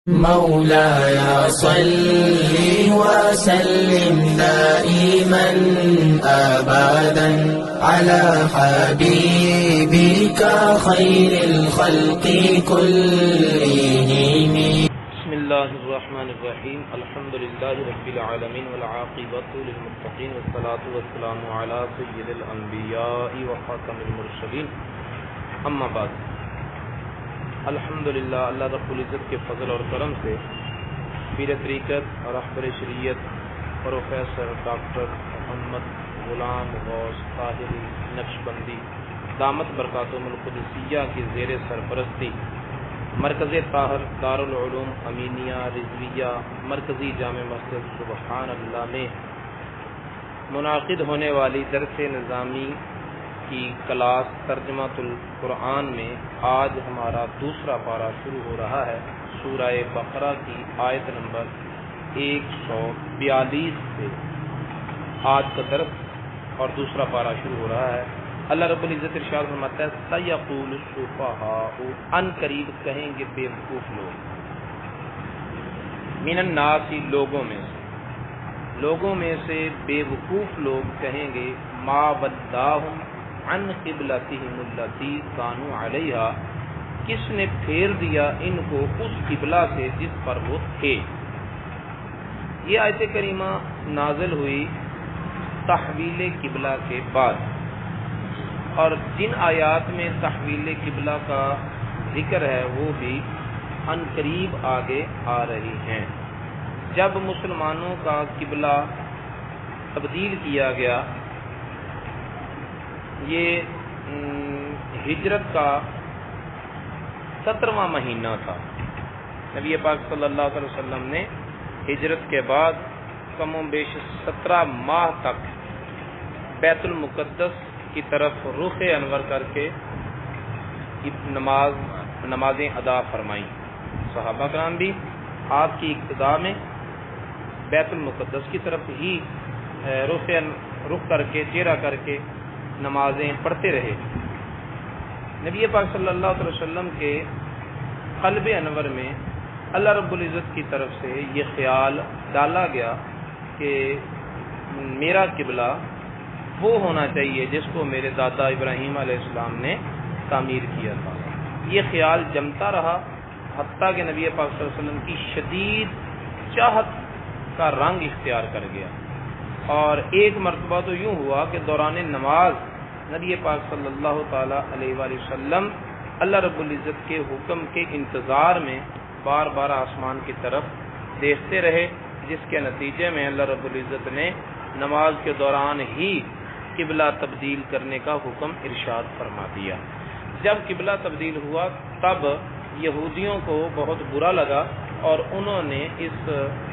مولاي صل وسلم دائما أبدا على حبيبك خير الخلق كلهم. بسم الله الرحمن الرحيم. الحمد لله رب العالمين والعاقبة للمتقين والصلاة والسلام على سيد الأنبياء وخاتم المرسلين. اما بعد، الحمدللہ اللہ رب العزت کے فضل اور کرم سے پیر طریقت اور رہبر شریعت پروفیسر ڈاکٹر محمد غلام غوث طاہری نقشبندی دامت برکاتہم القدسیہ کی زیر سرپرستی مرکز طاہر دارالعلوم امینیہ رضویہ مرکزی جامع مسجد سبحان اللہ میں منعقد ہونے والی درس نظامی کی کلاس ترجمۃ القرآن میں آج ہمارا دوسرا پارہ شروع ہو رہا ہے. سورہ بقرہ کی آیت نمبر 142 سے آج کا درس اور دوسرا پارہ شروع ہو رہا ہے. اللہ رب العزت ارشاد فرماتا ہے سیقول السفہاء، ان قریب کہیں گے بے وقوف لوگ، من الناس، لوگوں میں سے بے وقوف لوگ کہیں گے ما وداہم عن قبلتہم التی کانوا علیہا، کس نے پھیر دیا ان کو اس قبلہ سے جس پر وہ تھے. یہ آیت کریمہ نازل ہوئی تحویل قبلہ کے بعد، اور جن آیات میں تحویل قبلہ کا ذکر ہے وہ بھی ان قریب آگے آ رہی ہیں. جب مسلمانوں کا قبلہ تبدیل کیا گیا، یہ ہجرت کا 17واں مہینہ تھا. نبی پاک صلی اللہ علیہ وسلم نے ہجرت کے بعد کم و بیش 17 ماہ تک بیت المقدس کی طرف رخ انور کر کے نمازیں ادا فرمائیں. صحابہ کرام بھی آپ کی اقتداء میں بیت المقدس کی طرف ہی رخ کر کے چہرہ کر کے نمازیں پڑھتے رہے. نبی پاک صلی اللہ علیہ وسلم کے قلب انور میں اللہ رب العزت کی طرف سے یہ خیال ڈالا گیا کہ میرا قبلہ وہ ہونا چاہیے جس کو میرے دادا ابراہیم علیہ السلام نے تعمیر کیا تھا. یہ خیال جمتا رہا حتیٰ کہ نبی پاک صلی اللہ علیہ وسلم کی شدید چاہت کا رنگ اختیار کر گیا. اور ایک مرتبہ تو یوں ہوا کہ دوران نماز نبی پاک صلی اللہ تعالی علیہ وآلہ وسلم اللہ رب العزت کے حکم کے انتظار میں بار بار آسمان کی طرف دیکھتے رہے، جس کے نتیجے میں اللہ رب العزت نے نماز کے دوران ہی قبلہ تبدیل کرنے کا حکم ارشاد فرما دیا. جب قبلہ تبدیل ہوا تب یہودیوں کو بہت برا لگا اور انہوں نے اس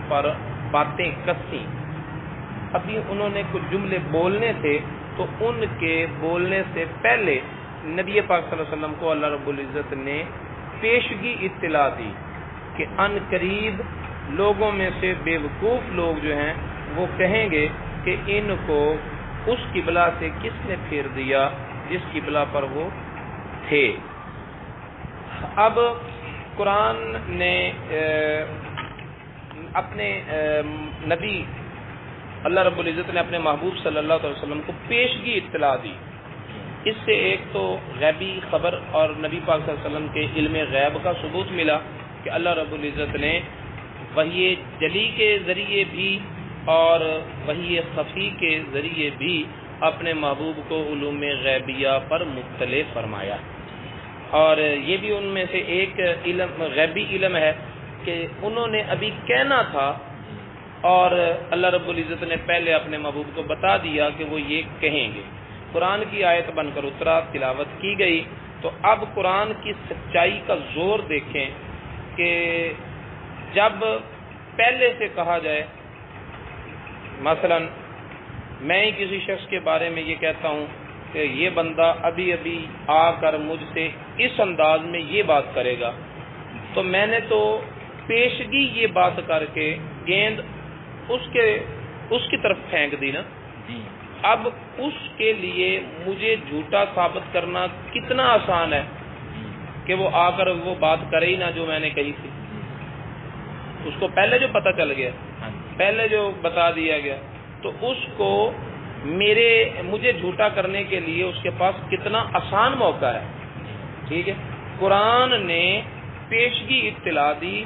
پر باتیں کسیں. ابھی انہوں نے کچھ جملے بولنے تھے تو ان کے بولنے سے پہلے نبی پاک صلی اللہ علیہ وسلم کو اللہ رب العزت نے پیشگی اطلاع دی کہ ان قریب لوگوں میں سے بے وقوف لوگ جو ہیں وہ کہیں گے کہ ان کو اس قبلہ سے کس نے پھیر دیا جس قبلہ پر وہ تھے. اب قرآن نے اپنے نبی اللہ رب العزت نے اپنے محبوب صلی اللہ علیہ وسلم کو پیشگی اطلاع دی. اس سے ایک تو غیبی خبر اور نبی پاک صلی اللہ علیہ وسلم کے علم غیب کا ثبوت ملا کہ اللہ رب العزت نے وحی جلی کے ذریعے بھی اور وحی خفی کے ذریعے بھی اپنے محبوب کو علوم غیبیہ پر مطلع فرمایا. اور یہ بھی ان میں سے ایک علم غیبی علم ہے کہ انہوں نے ابھی کہنا تھا اور اللہ رب العزت نے پہلے اپنے محبوب کو بتا دیا کہ وہ یہ کہیں گے. قرآن کی آیت بن کر اترا، تلاوت کی گئی. تو اب قرآن کی سچائی کا زور دیکھیں کہ جب پہلے سے کہا جائے، مثلا میں ہی کسی شخص کے بارے میں یہ کہتا ہوں کہ یہ بندہ ابھی ابھی آ کر مجھ سے اس انداز میں یہ بات کرے گا، تو میں نے تو پیشگی یہ بات کر کے گیند اس کی طرف پھینک دی نا. اب اس کے لیے مجھے جھوٹا ثابت کرنا کتنا آسان ہے کہ وہ آ کر وہ بات کرے ہی نہ جو میں نے کہی تھی. اس کو پہلے جو پتہ چل گیا، پہلے جو بتا دیا گیا، تو اس کو مجھے جھوٹا کرنے کے لیے اس کے پاس کتنا آسان موقع ہے. ٹھیک ہے، قرآن نے پیشگی اطلاع دی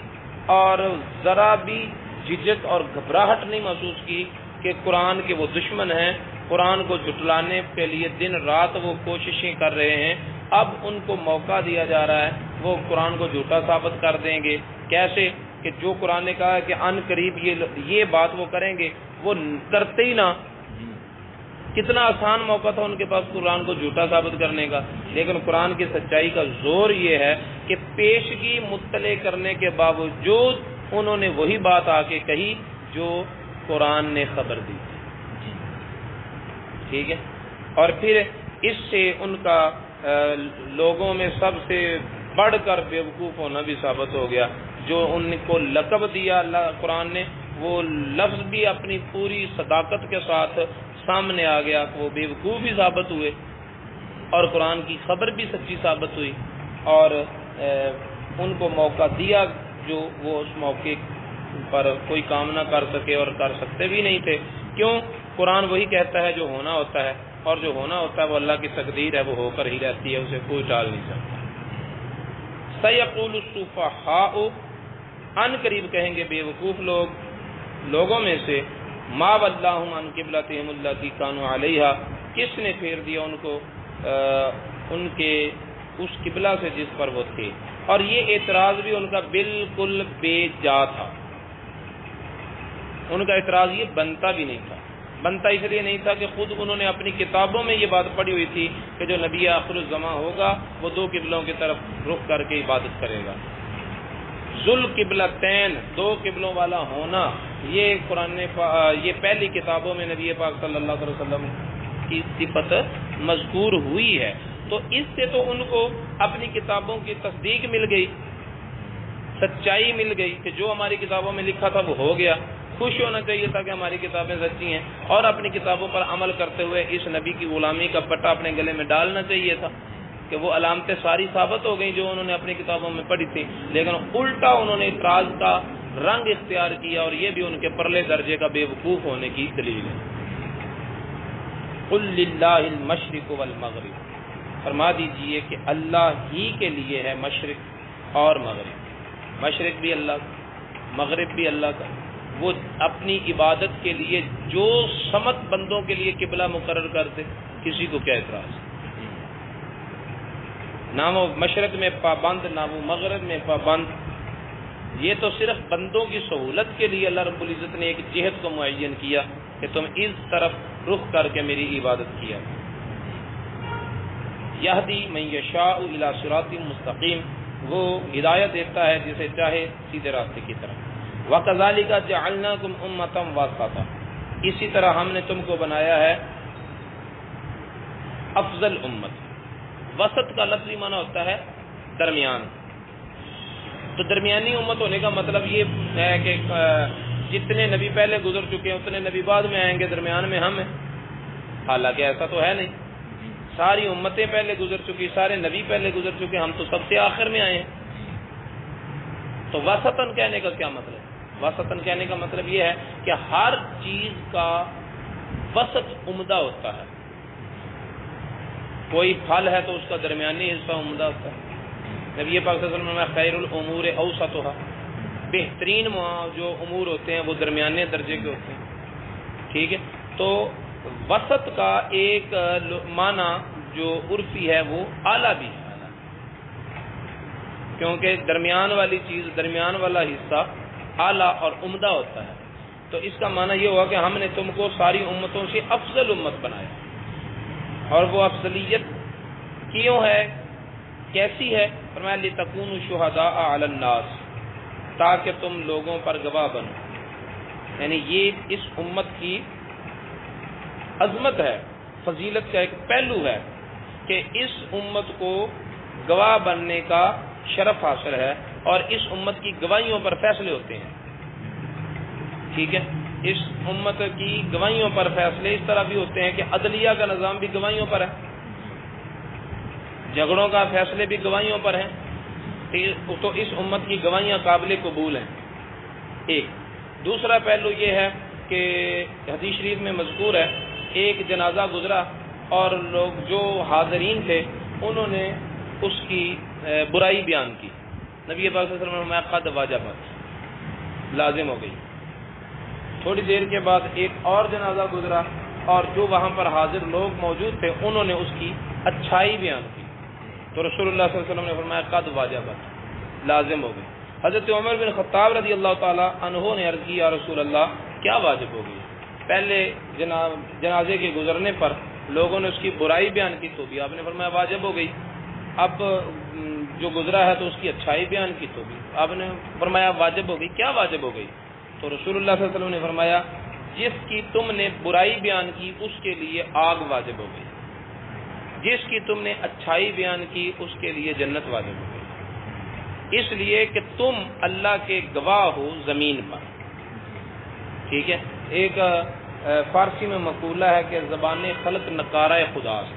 اور ذرا بھی جھجک اور گھبراہٹ نہیں محسوس کی کہ قرآن کے وہ دشمن ہیں، قرآن کو جھٹلانے کے لیے دن رات وہ کوششیں کر رہے ہیں. اب ان کو موقع دیا جا رہا ہے، وہ قرآن کو جھوٹا ثابت کر دیں گے. کیسے کہ جو قرآن نے کہا ہے کہ ان قریب یہ بات وہ کریں گے، وہ کرتے ہی نہ. کتنا آسان موقع تھا ان کے پاس قرآن کو جھوٹا ثابت کرنے کا. لیکن قرآن کی سچائی کا زور یہ ہے کہ پیشگی مطلع کرنے کے باوجود انہوں نے وہی بات آ کے کہی جو قرآن نے خبر دی. ٹھیک ہے، اور پھر اس سے ان کا لوگوں میں سب سے بڑھ کر بیوقوف ہونا بھی ثابت ہو گیا. جو ان کو لقب دیا اللہ قرآن نے، وہ لفظ بھی اپنی پوری صداقت کے ساتھ سامنے آ گیا. وہ بیوقوف بھی ثابت ہوئے اور قرآن کی خبر بھی سچی ثابت ہوئی، اور ان کو موقع دیا جو وہ اس موقع پر کوئی کام نہ کر سکے اور کر سکتے بھی نہیں تھے. کیوں؟ قرآن وہی کہتا ہے جو ہونا ہوتا ہے، اور جو ہونا ہوتا ہے وہ اللہ کی تقدیر ہے، وہ ہو کر ہی رہتی ہے، اسے کوئی ٹال نہیں سکتا. سَيَقُولُ السُّفَهَاءُ، ان قریب کہیں گے بیوقوف لوگوں میں سے، ما وَلَّاهُمْ عَنْ قِبْلَتِهِمُ الَّتِي كَانُوا عَلَيْهَا، کس نے پھیر دیا ان کو ان کے اس قبلہ سے جس پر وہ تھے. اور یہ اعتراض بھی ان کا بالکل بے جا تھا. ان کا اعتراض یہ بنتا بھی نہیں تھا. بنتا اس لیے نہیں تھا کہ خود انہوں نے اپنی کتابوں میں یہ بات پڑھی ہوئی تھی کہ جو نبی آخر الزماں ہوگا وہ دو قبلوں کی طرف رخ کر کے عبادت کرے گا. ذل قبلتین، دو قبلوں والا ہونا، یہ قرآن یہ پہلی کتابوں میں نبی پاک صلی اللہ علیہ وسلم کی صفت مذکور ہوئی ہے. تو اس سے تو ان کو اپنی کتابوں کی تصدیق مل گئی، سچائی مل گئی کہ جو ہماری کتابوں میں لکھا تھا وہ ہو گیا. خوش ہونا چاہیے تھا کہ ہماری کتابیں سچی ہیں، اور اپنی کتابوں پر عمل کرتے ہوئے اس نبی کی غلامی کا پٹا اپنے گلے میں ڈالنا چاہیے تھا کہ وہ علامتیں ساری ثابت ہو گئیں جو انہوں نے اپنی کتابوں میں پڑھی تھی. لیکن الٹا انہوں نے اعتراض کا رنگ اختیار کیا، اور یہ بھی ان کے پرلے درجے کا بے وقوف ہونے کی دلیل ہے. قل للہ المشرق والمغرب، فرما دیجئے کہ اللہ ہی کے لیے ہے مشرق اور مغرب. مشرق بھی اللہ کا، مغرب بھی اللہ کا. وہ اپنی عبادت کے لیے جو سمت بندوں کے لیے قبلہ مقرر کرتے، کسی کو کیا اعتراض؟ نہ وہ مشرق میں پابند، نہ وہ مغرب میں پابند. یہ تو صرف بندوں کی سہولت کے لیے اللہ رب العزت نے ایک جہت کو معین کیا کہ تم اس طرف رخ کر کے میری عبادت کیا. یہدی من یشاء الی صراط مستقیم، وہ ہدایت دیتا ہے جسے چاہے سیدھے راستے کی طرف. وَكَذَلِكَ جَعَلْنَاكُمْ أُمَّةً وَسَطًا، اسی طرح ہم نے تم کو بنایا ہے افضل امت. وسط کا لفظی معنی ہوتا ہے درمیان. تو درمیانی امت ہونے کا مطلب یہ ہے کہ جتنے نبی پہلے گزر چکے ہیں اتنے نبی بعد میں آئیں گے، درمیان میں ہم ہیں. حالانکہ ایسا تو ہے نہیں. ساری امتیں پہلے گزر چکی، سارے نبی پہلے گزر چکے، ہم تو سب سے آخر میں آئے ہیں. تو وسطن کہنے کا کیا مطلب؟ وسطن کہنے کا مطلب یہ ہے کہ ہر چیز کا وسط عمدہ ہوتا ہے. کوئی پھل ہے تو اس کا درمیانی حصہ عمدہ ہوتا ہے. نبی پاک صلی اللہ علیہ وسلم میں خیر الامور اوسطها، بہترین جو امور ہوتے ہیں وہ درمیانے درجے کے ہوتے ہیں. ٹھیک ہے، تو وسط کا ایک معنی جو عرفی ہے وہ اعلیٰ بھی ہے، کیونکہ درمیان والی چیز، درمیان والا حصہ اعلیٰ اور عمدہ ہوتا ہے. تو اس کا معنی یہ ہوا کہ ہم نے تم کو ساری امتوں سے افضل امت بنایا. اور وہ افضلیت کیوں ہے، کیسی ہے؟ فرمایا لِتَكُونُوا شُهَدَاءَ عَلَى النَّاسِ، تاکہ تم لوگوں پر گواہ بنو. یعنی یہ اس امت کی عظمت ہے، فضیلت کا ایک پہلو ہے کہ اس امت کو گواہ بننے کا شرف حاصل ہے، اور اس امت کی گواہیوں پر فیصلے ہوتے ہیں. ٹھیک ہے، اس امت کی گواہیوں پر فیصلے اس طرح بھی ہوتے ہیں کہ عدلیہ کا نظام بھی گواہیوں پر ہے، جھگڑوں کا فیصلے بھی گواہیوں پر ہیں. تو اس امت کی گواہیاں قابل قبول ہیں. ایک دوسرا پہلو یہ ہے کہ حدیث شریف میں مذکور ہے ایک جنازہ گزرا اور لوگ جو حاضرین تھے انہوں نے اس کی برائی بیان کی. نبی پاک صلی اللہ علیہ وسلم نے قد وجبت، لازم ہو گئی. تھوڑی دیر کے بعد ایک اور جنازہ گزرا اور جو وہاں پر حاضر لوگ موجود تھے انہوں نے اس کی اچھائی بیان کی تو رسول اللہ صلی اللہ علیہ وسلم نے فرمایا قد وجبت، لازم ہو گئی. حضرت عمر بن خطاب رضی اللہ تعالی عنہ نے عرض کی یا رسول اللہ کیا واجب ہو گئی؟ پہلے جنازے کے گزرنے پر لوگوں نے اس کی برائی بیان کی تو بھی آپ نے فرمایا واجب ہو گئی. اب جو گزرا ہے تو اس کی اچھائی بیان کی تو بھی آپ نے فرمایا واجب ہو گئی. کیا واجب ہو گئی؟ تو رسول اللہ صلی اللہ علیہ وسلم نے فرمایا جس کی تم نے برائی بیان کی اس کے لیے آگ واجب ہو گئی، جس کی تم نے اچھائی بیان کی اس کے لیے جنت واجب ہو گئی، اس لیے کہ تم اللہ کے گواہ ہو زمین پر. ٹھیک ہے. ایک فارسی میں مقولہ ہے کہ زبان خلق نکارہ خدا سے،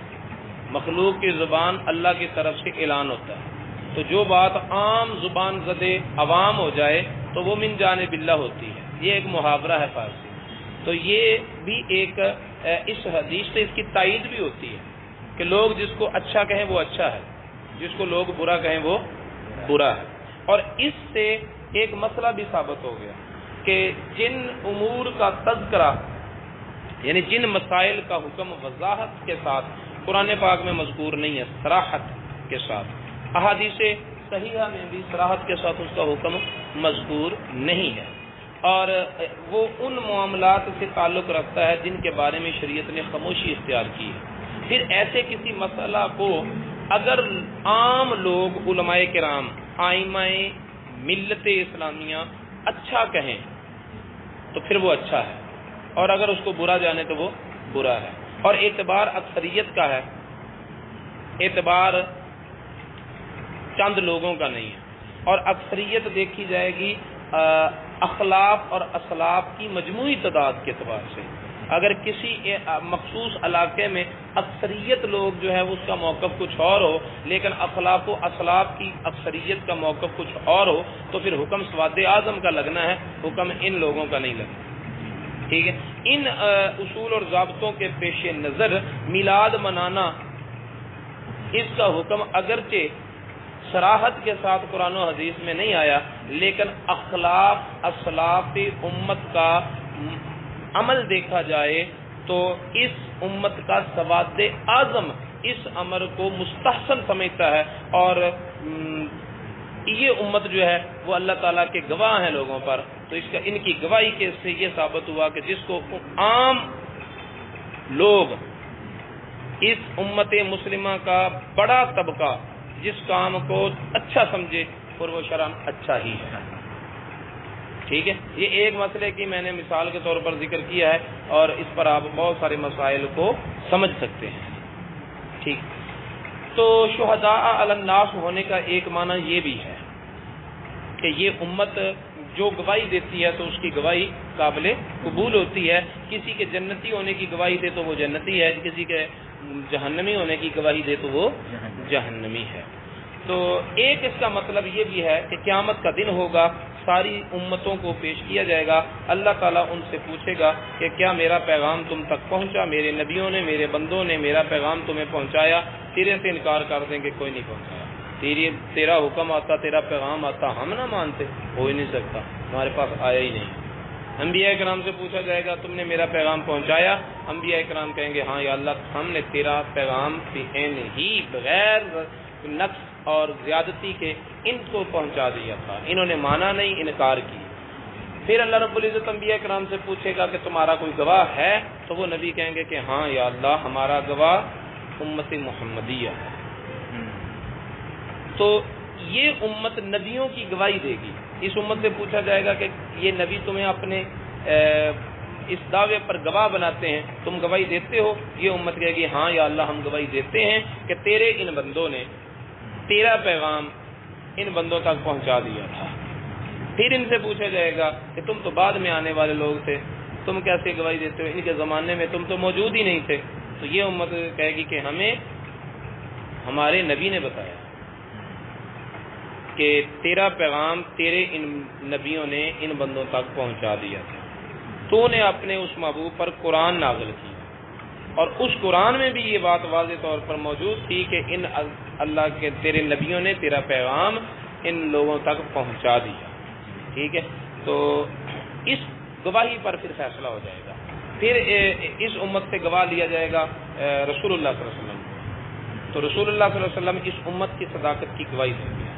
مخلوق کی زبان اللہ کی طرف سے اعلان ہوتا ہے. تو جو بات عام زبان زدے عوام ہو جائے تو وہ من جانب اللہ ہوتی ہے. یہ ایک محاورہ ہے فارسی. تو یہ بھی ایک اس حدیث سے اس کی تائید بھی ہوتی ہے کہ لوگ جس کو اچھا کہیں وہ اچھا ہے، جس کو لوگ برا کہیں وہ برا ہے. اور اس سے ایک مسئلہ بھی ثابت ہو گیا کہ جن امور کا تذکرہ یعنی جن مسائل کا حکم وضاحت کے ساتھ قرآن پاک میں مذکور نہیں ہے، صراحت کے ساتھ، احادیث صحیحہ میں بھی صراحت کے ساتھ اس کا حکم مذکور نہیں ہے، اور وہ ان معاملات سے تعلق رکھتا ہے جن کے بارے میں شریعت نے خاموشی اختیار کی ہے. پھر ایسے کسی مسئلہ کو اگر عام لوگ علماء کرام آئمہ ملت اسلامیہ اچھا کہیں تو پھر وہ اچھا ہے، اور اگر اس کو برا جانے تو وہ برا ہے. اور اعتبار اکثریت کا ہے، اعتبار چند لوگوں کا نہیں ہے. اور اکثریت دیکھی جائے گی اخلاق اور اسلاف کی مجموعی تعداد کے اعتبار سے. اگر کسی مخصوص علاقے میں اکثریت لوگ جو ہے اس کا موقف کچھ اور ہو لیکن اخلاق و اسلاف کی اکثریت کا موقف کچھ اور ہو تو پھر حکم سواد اعظم کا لگنا ہے، حکم ان لوگوں کا نہیں لگنا. ٹھیک ہے. ان اصول اور ضابطوں کے پیش نظر میلاد منانا اس کا حکم اگرچہ صراحت کے ساتھ قرآن و حدیث میں نہیں آیا لیکن اخلاق اسلاف امت کا عمل دیکھا جائے تو اس امت کا سواد اعظم اس امر کو مستحسن سمجھتا ہے. اور یہ امت جو ہے وہ اللہ تعالیٰ کے گواہ ہیں لوگوں پر، تو ان کی گواہی کے سے یہ ثابت ہوا کہ جس کو عام لوگ اس امت مسلمہ کا بڑا طبقہ جس کام کو اچھا سمجھے اور وہ شرعاً اچھا ہی ہے. ٹھیک ہے. یہ ایک مسئلے کی میں نے مثال کے طور پر ذکر کیا ہے اور اس پر آپ بہت سارے مسائل کو سمجھ سکتے ہیں. ٹھیک. تو شہداء علی الناس ہونے کا ایک معنی یہ بھی ہے کہ یہ امت جو گواہی دیتی ہے تو اس کی گواہی قابل قبول ہوتی ہے. کسی کے جنتی ہونے کی گواہی دے تو وہ جنتی ہے، کسی کے جہنمی ہونے کی گواہی دے تو وہ جہنمی ہے. تو ایک اس کا مطلب یہ بھی ہے کہ قیامت کا دن ہوگا، ساری امتوں کو پیش کیا جائے گا، اللہ تعالیٰ ان سے پوچھے گا کہ کیا میرا پیغام تم تک پہنچا، میرے نبیوں نے میرے بندوں نے میرا پیغام تمہیں پہنچایا؟ تیرے سے انکار کر دیں کہ کوئی نہیں پہنچایا. تیرا حکم آتا، تیرا پیغام آتا، ہم نہ مانتے، ہو ہی نہیں سکتا، ہمارے پاس آیا ہی نہیں. انبیاء کرام سے پوچھا جائے گا تم نے میرا پیغام پہنچایا؟ انبیاء کرام کہیں گے ہاں یا اللہ ہم نے تیرا پیغام ہی بغیر نقص اور زیادتی کے ان کو پہنچا دیا تھا، انہوں نے مانا نہیں، انکار کی. پھر اللہ رب العزت انبیاء کرام سے پوچھے گا کہ تمہارا کوئی گواہ ہے؟ تو وہ نبی کہیں گے کہ ہاں یا اللہ ہمارا گواہ امت محمدیہ ہے. تو یہ امت نبیوں کی گواہی دے گی. اس امت سے پوچھا جائے گا کہ یہ نبی تمہیں اپنے اس دعوے پر گواہ بناتے ہیں، تم گواہی دیتے ہو؟ یہ امت کہے گی ہاں یا اللہ ہم گواہی دیتے ہیں کہ تیرے ان بندوں نے تیرا پیغام ان بندوں تک پہنچا دیا تھا. پھر ان سے پوچھا جائے گا کہ تم تو بعد میں آنے والے لوگ تھے، تم کیسے گواہی دیتے ہو؟ ان کے زمانے میں تم تو موجود ہی نہیں تھے. تو یہ امت کہے گی کہ ہمیں ہمارے نبی نے بتایا. کہ تیرا پیغام تیرے ان نبیوں نے ان بندوں تک پہنچا دیا تھا، تو نے اپنے اس محبوب پر قرآن نازل کی، اور اس قرآن میں بھی یہ بات واضح طور پر موجود تھی کہ ان اللہ کے تیرے نبیوں نے تیرا پیغام ان لوگوں تک پہنچا دیا. ٹھیک ہے، تو اس گواہی پر پھر فیصلہ ہو جائے گا. پھر اس امت سے گواہ لیا جائے گا رسول اللہ صلی اللہ علیہ وسلم. تو رسول اللہ صلی اللہ علیہ وسلم اس امت کی صداقت کی گواہی دیں گے.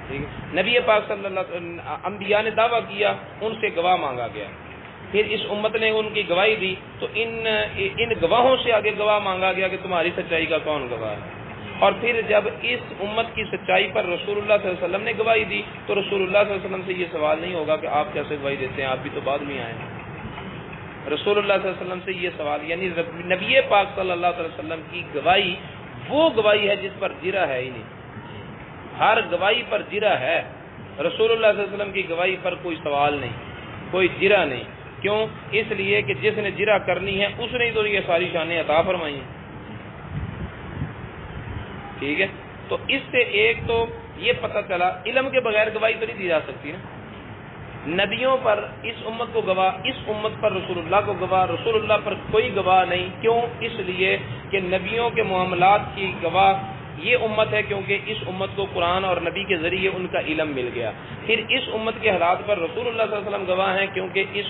ٹھیک ہے، نبی پاک صلی اللہ علیہ وسلم انبیاء نے دعویٰ کیا، ان سے گواہ مانگا گیا، پھر اس امت نے ان کی گواہی دی، تو ان گواہوں سے آگے گواہ مانگا گیا کہ تمہاری سچائی کا کون گواہ ہے. اور پھر جب اس امت کی سچائی پر رسول اللہ صلی اللہ علیہ وسلم نے گواہی دی تو رسول اللہ صلی اللہ علیہ وسلم سے یہ سوال نہیں ہوگا کہ آپ کیسے گواہی دیتے ہیں، آپ بھی تو بعد میں آئے ہیں. رسول اللہ صلی اللہ علیہ وسلم سے یہ سوال، یعنی نبی پاک صلی اللہ علیہ وسلم کی گواہی وہ گواہی ہے جس پر جرا ہے ہی نہیں. ہر گواہی پر جرا ہے، رسول اللہ صلی اللہ علیہ وسلم کی گواہی پر کوئی سوال نہیں، کوئی جرا نہیں. کیوں؟ اس لیے کہ جس نے جرا کرنی ہے اس نے تو یہ ساری شانیں عطا فرمائی ہیں. ٹھیک ہے، تو اس سے ایک تو یہ پتہ چلا علم کے بغیر گواہی تو نہیں دی جا سکتی نا. نبیوں پر اس امت کو گواہ، اس امت پر رسول اللہ کو گواہ، رسول اللہ پر کوئی گواہ نہیں. کیوں؟ اس لیے کہ نبیوں کے معاملات کی گواہ یہ امت ہے، کیونکہ اس امت کو قرآن اور نبی کے ذریعے ان کا علم مل گیا. پھر اس امت کے حالات پر رسول اللہ صلی اللہ علیہ وسلم گواہ ہیں، کیونکہ اس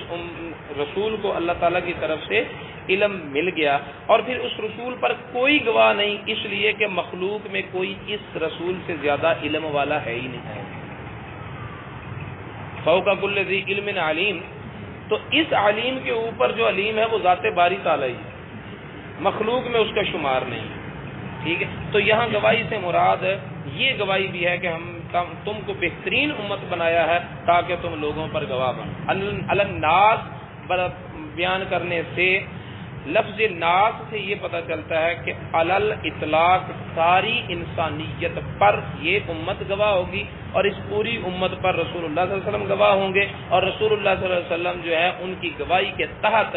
رسول کو اللہ تعالیٰ کی طرف سے علم مل گیا. اور پھر اس رسول پر کوئی گواہ نہیں، اس لیے کہ مخلوق میں کوئی اس رسول سے زیادہ علم والا ہے ہی نہیں ہے. فوق کل ذی علم علیم، تو اس علیم کے اوپر جو علیم ہے وہ ذات باری تعالیٰ ہی ہے، مخلوق میں اس کا شمار نہیں. ٹھیک ہے، تو یہاں گواہی سے مراد یہ گواہی بھی ہے کہ ہم تم کو بہترین امت بنایا ہے تاکہ تم لوگوں پر گواہ بنو. الناس بیان کرنے سے لفظ ناس سے یہ پتہ چلتا ہے کہ علل اطلاق ساری انسانیت پر یہ امت گواہ ہوگی، اور اس پوری امت پر رسول اللہ صلی اللہ علیہ وسلم گواہ ہوں گے، اور رسول اللہ صلی اللہ علیہ وسلم جو ہے ان کی گواہی کے تحت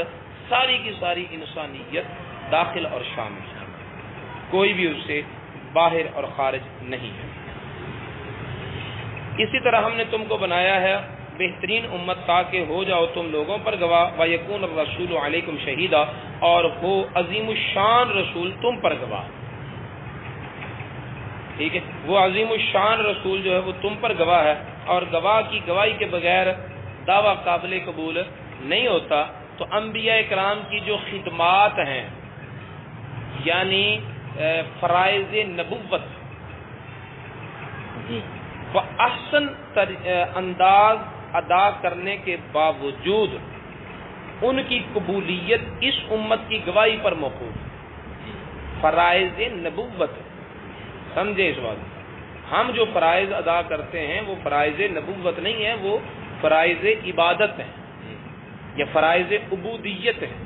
ساری کی ساری انسانیت داخل اور شامل ہے، کوئی بھی اس سے باہر اور خارج نہیں ہے. اسی طرح ہم نے تم کو بنایا ہے بہترین امت تاکہ ہو جاؤ تم لوگوں پر گواہ. وَيَكُونَ الرَّسُولُ عَلَيْكُمْ شَهِيدًا، اور ہو عظیم الشان رسول تم پر گواہ. ٹھیک ہے، وہ عظیم الشان رسول جو ہے وہ تم پر گواہ ہے، اور گواہ کی گواہی کے بغیر دعویٰ قابل قبول نہیں ہوتا. تو انبیاء کرام کی جو خدمات ہیں، یعنی فرائض نبوت، وہ احسن انداز ادا کرنے کے باوجود ان کی قبولیت اس امت کی گواہی پر موقوف. فرائض نبوت سمجھے اس بات، ہم جو فرائض ادا کرتے ہیں وہ فرائض نبوت نہیں ہیں، وہ فرائض عبادت ہیں یا فرائض عبودیت ہیں.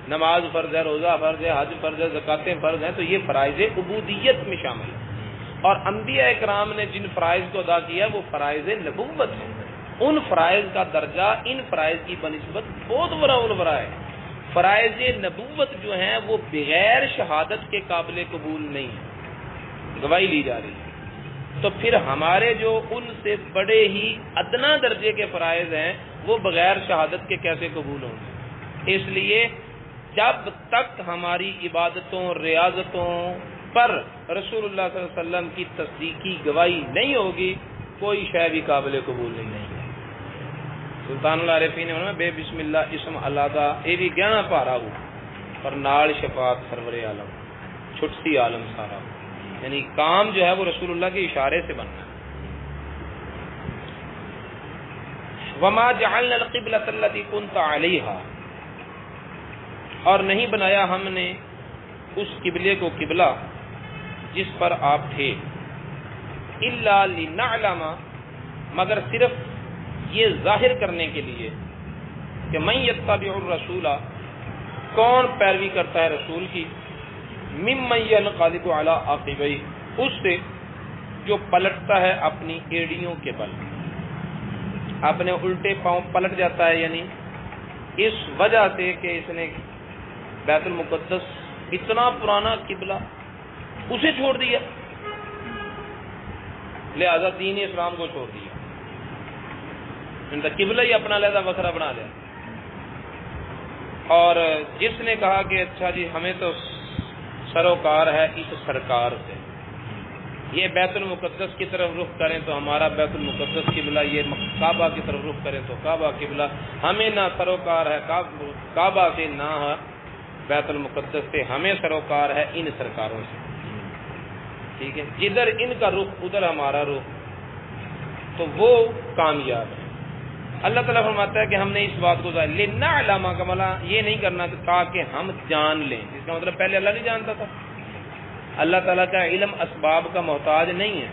نماز فرض ہے، روزہ فرض ہے، حج فرض ہے، زکاتیں فرض ہیں، تو یہ فرائض عبودیت میں شامل ہے. اور انبیاء اکرام نے جن فرائض کو ادا کیا وہ فرائض نبوت ہیں. ان فرائض کا درجہ ان فرائض کی بنسبت بہت بڑا ہے. فرائض نبوت جو ہیں وہ بغیر شہادت کے قابل قبول نہیں ہے، گواہی لی جا رہی ہے. تو پھر ہمارے جو ان سے بڑے ہی ادنا درجے کے فرائض ہیں وہ بغیر شہادت کے کیسے قبول ہوں گے؟ اس لیے جب تک ہماری عبادتوں ریاضتوں پر رسول اللہ صلی اللہ علیہ وسلم کی تصدیقی گواہی نہیں ہوگی کوئی شے بھی قابل قبول نہیں ہے. سلطان العارفین نے فرمایا بے بسم اللہ اسم اللہ دا اے بھی گہنا پارا ہو پر نال شفاعت سرور عالم چھٹسی عالم سارا ہو. یعنی کام جو ہے وہ رسول اللہ کے اشارے سے بننا ہے. وما جعلنا القبلۃ التي كنت عليها، اور نہیں بنایا ہم نے اس قبلے کو قبلہ جس پر آپ تھے، الا لنعلم، مگر صرف یہ ظاہر کرنے کے لیے کہ من یتبع الرسول، کون پیروی کرتا ہے رسول کی، ممن ینقلب علی عقبیہ، اس سے جو پلٹتا ہے اپنی ایڑیوں کے بل، اپنے الٹے پاؤں پلٹ جاتا ہے، یعنی اس وجہ سے کہ اس نے بیت المقدس اتنا پرانا قبلہ اسے چھوڑ دیا. لہذا دین اسلام کو چھوڑ دیا، قبلہ ہی اپنا علیحدہ وکھرا بنا لیا۔ اور جس نے کہا کہ اچھا جی ہمیں تو سروکار ہے اس سرکار سے، یہ بیت المقدس کی طرف رخ کریں تو ہمارا بیت المقدس قبلہ، یہ کعبہ کی طرف رخ کریں تو کعبہ قبلہ، ہمیں نہ سروکار ہے کعبہ سے نہ بیت المقدس سے، ہمیں سروکار ہے ان سرکاروں سے، ٹھیک ہے، جدھر ان کا رخ ادھر ہمارا رخ، تو وہ کامیاب ہے۔ اللہ تعالیٰ فرماتا ہے کہ ہم نے اس بات کو ظاہر لِنَعْلَمَ کمالا، یہ نہیں کرنا تاکہ ہم جان لیں، اس کا مطلب پہلے اللہ نہیں جانتا تھا۔ اللہ تعالیٰ کا علم اسباب کا محتاج نہیں ہے،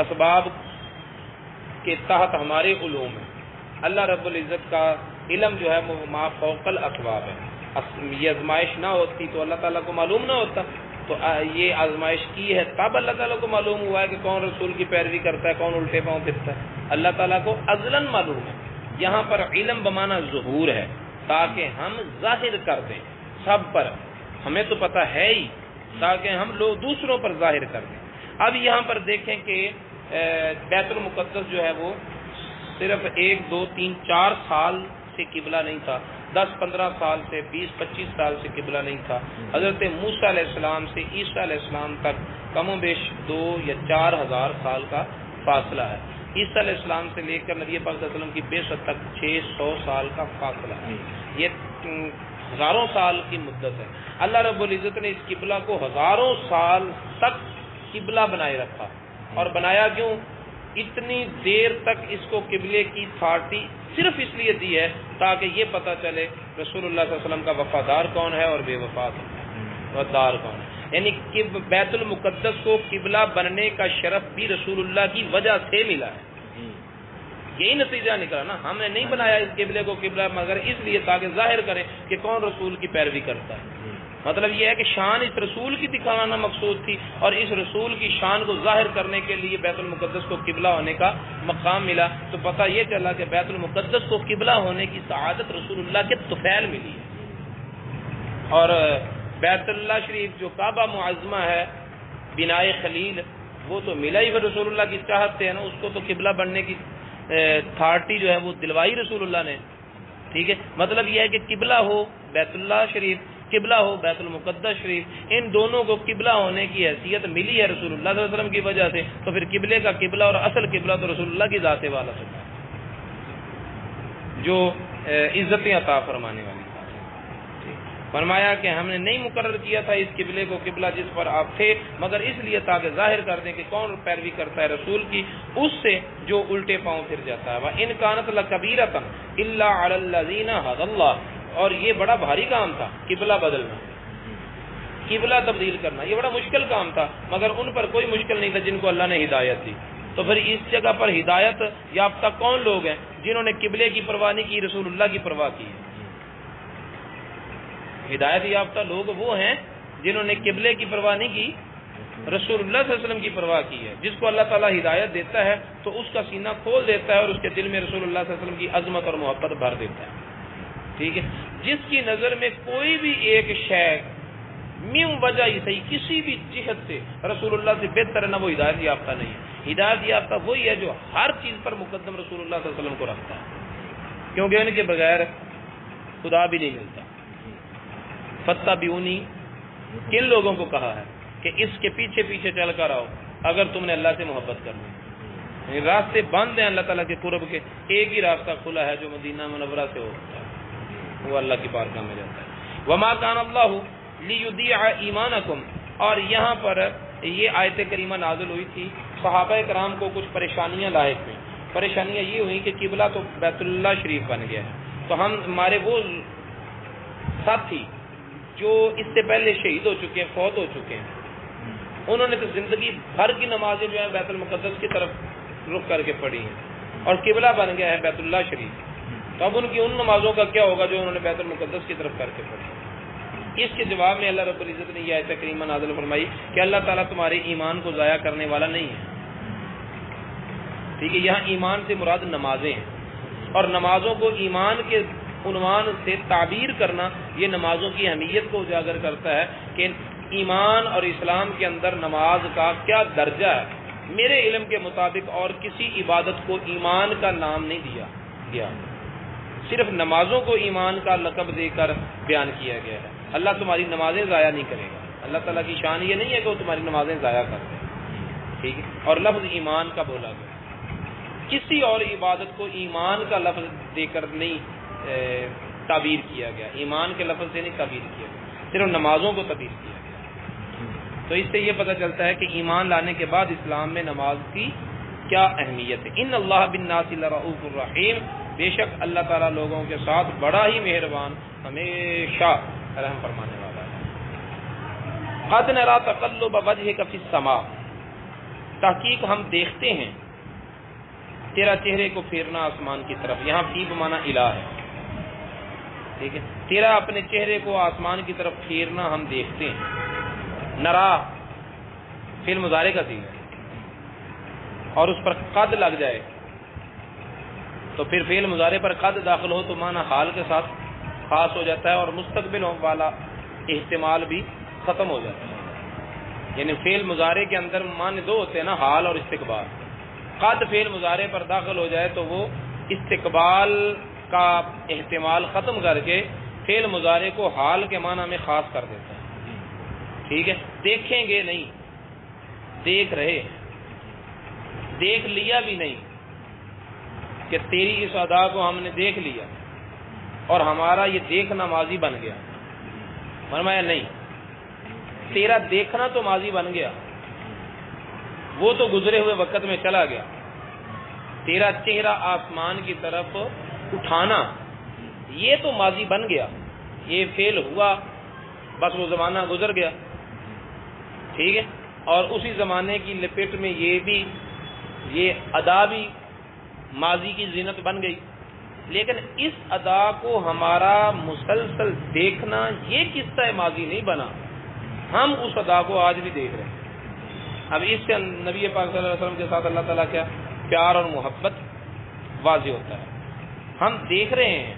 اسباب کے تحت ہمارے علوم ہیں۔ اللہ رب العزت کا علم جو ہے وہ ما فوق الاسباب ہے۔ یہ آزمائش نہ ہوتی تو اللہ تعالیٰ کو معلوم نہ ہوتا، تو یہ آزمائش کی ہے تب اللہ تعالیٰ کو معلوم ہوا ہے کہ کون رسول کی پیروی کرتا ہے، کون الٹے پاؤں پھرتا ہے۔ اللہ تعالیٰ کو ازلاً معلوم ہے۔ یہاں پر علم بمانا ظہور ہے، تاکہ ہم ظاہر کر دیں سب پر، ہمیں تو پتہ ہے ہی، تاکہ ہم لوگ دوسروں پر ظاہر کر دیں۔ اب یہاں پر دیکھیں کہ بیت المقدس جو ہے وہ صرف 1 2 3 4 سال سے قبلہ نہیں تھا، 10 15 سال سے 20 25 سال سے قبلہ نہیں تھا۔ حضرت موسیٰ علیہ السلام سے عیسیٰ علیہ السلام تک کم و بیش 2 یا 4 ہزار سال کا فاصلہ ہے۔ عیسیٰ علیہ السلام سے لے کر نبی پاک صلی اللہ علیہ وسلم کی بعثت تک 600 سال کا فاصلہ ہے، یہ ہزاروں سال کی مدت ہے۔ اللہ رب العزت نے اس قبلہ کو ہزاروں سال تک قبلہ بنائے رکھا، اور بنایا کیوں؟ اتنی دیر تک اس کو قبلے کی اتھارٹی صرف اس لیے دی ہے تاکہ یہ پتہ چلے رسول اللہ صلی اللہ علیہ وسلم کا وفادار کون ہے اور بے وفا وفادار کون ہے۔ یعنی کہ بیت المقدس کو قبلہ بننے کا شرف بھی رسول اللہ کی وجہ سے ملا ہے، یہی نتیجہ نکلا نا۔ ہم نے نہیں بنایا اس قبلے کو قبلہ مگر اس لیے تاکہ ظاہر کریں کہ کون رسول کی پیروی کرتا ہے۔ مطلب یہ ہے کہ شان اس رسول کی دکھانا مقصود تھی، اور اس رسول کی شان کو ظاہر کرنے کے لیے بیت المقدس کو قبلہ ہونے کا مقام ملا۔ تو پتہ یہ چلا کہ بیت المقدس کو قبلہ ہونے کی سعادت رسول اللہ کے طفیل ملی ہے، اور بیت اللہ شریف جو کعبہ معظمہ ہے بنائے خلیل، وہ تو ملا ہی رسول اللہ کی چاہت سے ہے نا، اس کو تو قبلہ بننے کی اتھارٹی جو ہے وہ دلوائی رسول اللہ نے، ٹھیک ہے۔ مطلب یہ ہے کہ قبلہ ہو بیت اللہ شریف، قبلہ ہو بیت المقدس شریف، ان دونوں کو قبلہ ہونے کی حیثیت ملی ہے رسول اللہ صلی اللہ علیہ وسلم کی وجہ سے، تو پھر قبلے کا قبلہ اور اصل قبلہ تو رسول اللہ کی ذات والا سے جو عزتیں عطا فرمانے والی۔ فرمایا کہ ہم نے نہیں مقرر کیا تھا اس قبلے کو قبلہ جس پر آپ تھے، مگر اس لیے تاکہ ظاہر کر دیں کہ کون پیروی کرتا ہے رسول کی اس سے جو الٹے پاؤں پھر جاتا ہے۔ وَإِنْ كَانَتْ لَكَبِيرَةً إِلَّا عَلَى الَّذِينَ هَدَى اللَّهُ، اور یہ بڑا بھاری کام تھا قبلہ بدلنا، قبلہ تبدیل کرنا، یہ بڑا مشکل کام تھا، مگر ان پر کوئی مشکل نہیں تھا جن کو اللہ نے ہدایت دی۔ تو پھر اس جگہ پر ہدایت یافتہ کون لوگ ہیں؟ جنہوں نے قبلے کی پرواہ نہیں کی، رسول اللہ کی پرواہ کی ہے۔ ہدایت یافتہ لوگ وہ ہیں جنہوں نے قبلے کی پرواہ نہیں کی، رسول اللہ صلی اللہ علیہ وسلم کی پرواہ کی ہے۔ جس کو اللہ تعالیٰ ہدایت دیتا ہے تو اس کا سینہ کھول دیتا ہے اور اس کے دل میں رسول اللہ صلی اللہ علیہ وسلم کی عظمت اور محبت بھر دیتا ہے، ٹھیک ہے۔ جس کی نظر میں کوئی بھی ایک شے میوں وجہ ہی صحیح کسی بھی جہت سے رسول اللہ سے بہتر ہے، نہ وہ ہدایت یافتہ نہیں ہے۔ ہدایت یافتہ وہی ہے جو ہر چیز پر مقدم رسول اللہ صلی اللہ علیہ وسلم کو رکھتا ہے، کیونکہ ان کے بغیر خدا بھی نہیں ملتا۔ فَاتَّبِعُونِی کن لوگوں کو کہا ہے کہ اس کے پیچھے پیچھے چل کر آؤ اگر تم نے اللہ سے محبت کرنی ہے۔ راستے بند ہیں اللہ تعالیٰ کے قرب کے، ایک ہی راستہ کھلا ہے جو مدینہ منورہ سے ہوتا ہے، وہ اللہ کی بارگاہ میں جاتا ہے۔ وَمَا كَانَ اللَّهُ لِيُضِيعَ إِيمَانَكُمْ، اور یہاں پر یہ آیت کریمہ نازل ہوئی تھی، صحابہ کرام کو کچھ پریشانیاں لاحق ہوئیں۔ پریشانیاں یہ ہوئیں کہ قبلہ تو بیت اللہ شریف بن گیا ہے، تو ہمارے وہ ساتھی جو اس سے پہلے شہید ہو چکے ہیں، فوت ہو چکے ہیں، انہوں نے تو زندگی بھر کی نمازیں جو ہیں بیت المقدس کی طرف رخ کر کے پڑھی ہیں، اور قبلہ بن گیا ہے بیت اللہ شریف، تو اب ان کی ان نمازوں کا کیا ہوگا جو انہوں نے بیت المقدس کی طرف کر کے پڑھی؟ اس کے جواب میں اللہ رب العزت نے یہ آیت کریمہ نازل فرمائی کہ اللہ تعالیٰ تمہارے ایمان کو ضائع کرنے والا نہیں ہے، ٹھیک ہے۔ یہاں ایمان سے مراد نمازیں ہیں، اور نمازوں کو ایمان کے عنوان سے تعبیر کرنا یہ نمازوں کی اہمیت کو اجاگر کرتا ہے کہ ایمان اور اسلام کے اندر نماز کا کیا درجہ ہے، میرے علم کے مطابق اور کسی عبادت کو ایمان کا نام نہیں دیا گیا، صرف نمازوں کو ایمان کا لقب دے کر بیان کیا گیا ہے۔ اللہ تمہاری نمازیں ضائع نہیں کرے گا، اللہ تعالیٰ کی شان یہ نہیں ہے کہ وہ تمہاری نمازیں ضائع کر دے، ٹھیک ہے، اور لفظ ایمان کا بولا گیا، کسی اور عبادت کو ایمان کا لفظ دے کر نہیں تعبیر کیا گیا، ایمان کے لفظ سے نہیں تعبیر کیا گیا، صرف نمازوں کو تعبیر کیا گیا۔ تو اس سے یہ پتہ چلتا ہے کہ ایمان لانے کے بعد اسلام میں نماز کی کیا اہمیت ہے۔ ان اللہ بالناس لرؤوف الرحیم، بے شک اللہ تعالیٰ لوگوں کے ساتھ بڑا ہی مہربان، ہمیشہ رحم فرمانے والا ہے۔ قد نری تقلب وجهک فی السماء، تحقیق ہم دیکھتے ہیں تیرا چہرے کو پھیرنا آسمان کی طرف، یہاں فی بمعنی الہ ہے، ٹھیک ہے، تیرا اپنے چہرے کو آسمان کی طرف پھیرنا ہم دیکھتے ہیں۔ نرا فعل مضارع کا صیغہ ہے اور اس پر قد لگ جائے تو پھر فعل مضارع پر قد داخل ہو تو معنی حال کے ساتھ خاص ہو جاتا ہے اور مستقبل والا احتمال بھی ختم ہو جاتا ہے، یعنی فعل مضارع کے اندر معنی دو ہوتے ہیں نا، حال اور استقبال۔ قد فعل مضارع پر داخل ہو جائے تو وہ استقبال کا احتمال ختم کر کے فعل مضارع کو حال کے معنی میں خاص کر دیتا ہے، ٹھیک ہے۔ دیکھیں گے نہیں، دیکھ رہے، دیکھ لیا بھی نہیں کہ تیری اس ادا کو ہم نے دیکھ لیا اور ہمارا یہ دیکھنا ماضی بن گیا، فرمایا نہیں، تیرا دیکھنا تو ماضی بن گیا، وہ تو گزرے ہوئے وقت میں چلا گیا، تیرا چہرہ آسمان کی طرف اٹھانا یہ تو ماضی بن گیا، یہ فعل ہوا، بس وہ زمانہ گزر گیا، ٹھیک ہے، اور اسی زمانے کی لپیٹ میں یہ ادا بھی ماضی کی زینت بن گئی، لیکن اس ادا کو ہمارا مسلسل دیکھنا یہ قصہ ماضی نہیں بنا، ہم اس ادا کو آج بھی دیکھ رہے ہیں۔ اب اس سے نبی پاک صلی اللہ علیہ وسلم کے ساتھ اللہ تعالیٰ کیا پیار اور محبت واضح ہوتا ہے۔ ہم دیکھ رہے ہیں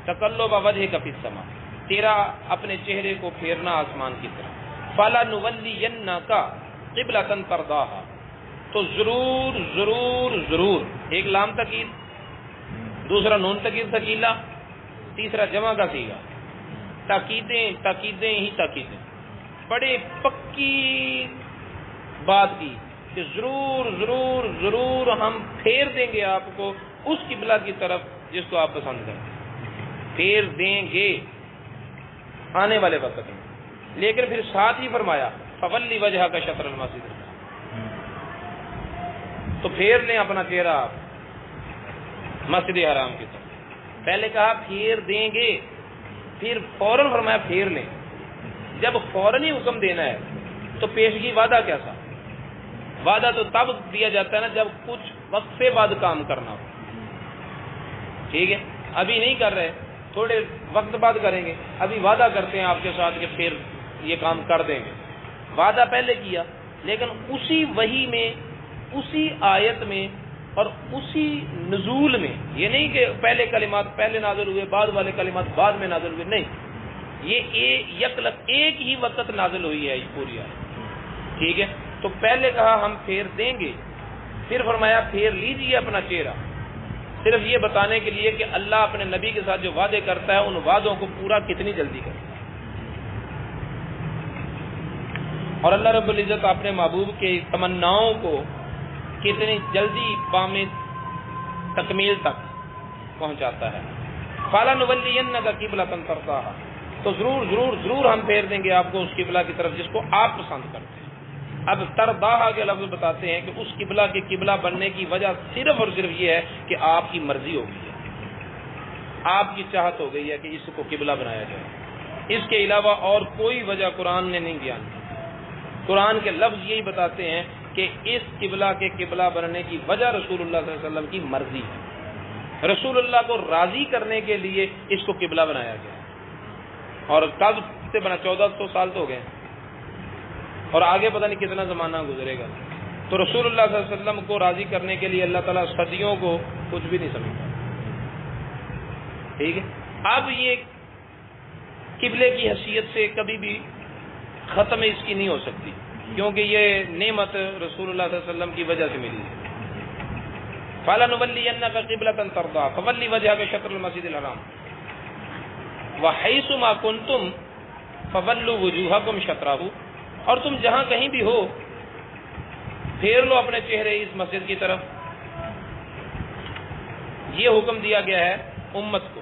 تقلب وجهک فی السماء، تیرا اپنے چہرے کو پھیرنا آسمان کی طرف، فَلَنُوَلِّيَنَّكَ قِبْلَةً تَرْضَاهَا، تو ضرور ضرور ضرور، ایک لام تاکید، دوسرا نون تاکید ثقیلہ، تیسرا جمع کا صیغہ، تاکیدیں تاکیدیں ہی تاکیدیں، بڑے پکی بات کی کہ ضرور ضرور ضرور ہم پھیر دیں گے آپ کو اس قبلہ کی طرف جس کو آپ پسند کریں، پھیر دیں گے آنے والے وقت میں، لیکن پھر ساتھ ہی فرمایا فَوَلِّ وَجْهَكَ شَطْرَ الْمَسْجِدِ الْحَرَامِ، تو پھیر لیں اپنا چہرہ آپ مسجد حرام کی طرف، پہلے کہا پھیر دیں گے، پھر فوراً فرمایا پھیر لیں، جب فوراً ہی حکم دینا ہے تو پیشگی وعدہ کیسا؟ وعدہ تو تب دیا جاتا ہے نا جب کچھ وقت سے بعد کام کرنا ہو، ٹھیک ہے، ابھی نہیں کر رہے، تھوڑے وقت بعد کریں گے، ابھی وعدہ کرتے ہیں آپ کے ساتھ کہ پھر یہ کام کر دیں گے، وعدہ پہلے کیا، لیکن اسی وحی میں، اسی آیت میں اور اسی نزول میں، یہ نہیں کہ پہلے کلمات پہلے نازل ہوئے بعد والے کلمات بعد میں نازل ہوئے، نہیں، یہ ایک ہی وقت نازل ہوئی ہے یہ پوری آیت، ٹھیک ہے۔ تو پہلے کہا ہم پھیر دیں گے، پھر فرمایا پھیر لیجیے اپنا چہرہ، صرف یہ بتانے کے لیے کہ اللہ اپنے نبی کے ساتھ جو وعدے کرتا ہے ان وعدوں کو پورا کتنی جلدی کرتا ہے، اور اللہ رب العزت اپنے محبوب کے تمناؤں کو کتنی جلدی بام تکمیل تک پہنچاتا ہے۔ فَلَنُوَلِّيَنَّكَ قِبْلَةً تَرْضَاهَا، تو ضرور ضرور ضرور ہم پھیر دیں گے آپ کو اس قبلہ کی طرف جس کو آپ پسند کرتے ہیں۔ اب ترضاہا کے لفظ بتاتے ہیں کہ اس قبلہ کے قبلہ بننے کی وجہ صرف اور صرف یہ ہے کہ آپ کی مرضی ہو گئی ہے، آپ کی چاہت ہو گئی ہے کہ اس کو قبلہ بنایا جائے، اس کے علاوہ اور کوئی وجہ قرآن نے نہیں بیان کی۔ قرآن کے لفظ یہی بتاتے ہیں کہ اس قبلہ کے قبلہ بننے کی وجہ رسول اللہ صلی اللہ علیہ وسلم کی مرضی ہے، رسول اللہ کو راضی کرنے کے لیے اس کو قبلہ بنایا گیا، اور کب سے بنا 1400 سال تو ہو گئے اور آگے پتہ نہیں کتنا زمانہ گزرے گا، تو رسول اللہ صلی اللہ علیہ وسلم کو راضی کرنے کے لیے اللہ تعالیٰ صدیوں کو کچھ بھی نہیں سمجھتا، ٹھیک ہے۔ اب یہ قبلے کی حیثیت سے کبھی بھی ختم اس کی نہیں ہو سکتی، کیونکہ یہ نعمت رسول اللہ صلی اللہ علیہ وسلم کی وجہ سے ملی ہے. فَلَنُوَلِّيَنَّكَ قِبْلَةً تَرْضَاهَا فَوَلِّ وَجْهَكَ شَطْرَ الْمَسْجِدِ الْحَرَامِ وَحَيْثُ مَا كُنتُمْ فَوَلُّوا وُجُوهَكُمْ شَطْرَهُ. اور تم جہاں کہیں بھی ہو پھیر لو اپنے چہرے اس مسجد کی طرف. یہ حکم دیا گیا ہے امت کو.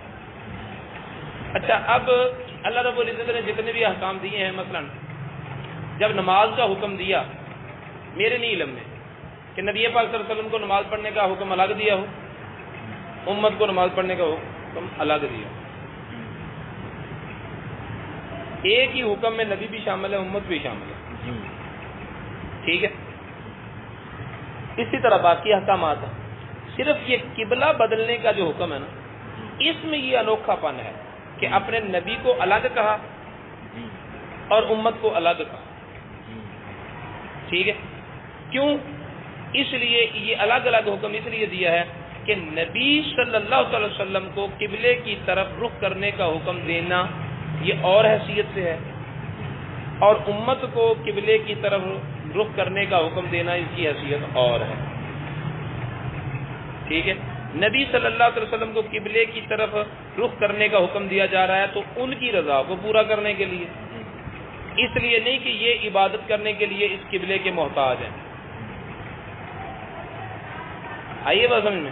اچھا، اب اللہ رب العزت نے جتنے بھی احکام دیے ہیں، مثلا جب نماز کا حکم دیا، میرے نہیں علم میں کہ نبی پاک صلی اللہ علیہ وسلم کو نماز پڑھنے کا حکم الگ دیا ہو، امت کو نماز پڑھنے کا حکم الگ دیا ہو. ایک ہی حکم میں نبی بھی شامل ہے، امت بھی شامل ہے. ٹھیک ہے. اسی طرح باقی احکامات ہیں. صرف یہ قبلہ بدلنے کا جو حکم ہے نا، اس میں یہ انوکھا پن ہے کہ اپنے نبی کو الگ کہا اور امت کو الگ کہا. ٹھیک ہے. کیوں؟ اس لیے یہ الگ الگ حکم اس لیے دیا ہے کہ نبی صلی اللہ علیہ وسلم کو قبلے کی طرف رخ کرنے کا حکم دینا یہ اور حیثیت سے ہے، اور امت کو قبلے کی طرف رخ کرنے کا حکم دینا اس کی حیثیت اور ہے. ٹھیک ہے. نبی صلی اللہ علیہ وسلم کو قبلے کی طرف رخ کرنے کا حکم دیا جا رہا ہے تو ان کی رضا کو پورا کرنے کے لیے، اس لیے نہیں کہ یہ عبادت کرنے کے لیے اس قبلے کے محتاج ہیں. آئیے بات سمجھ میں.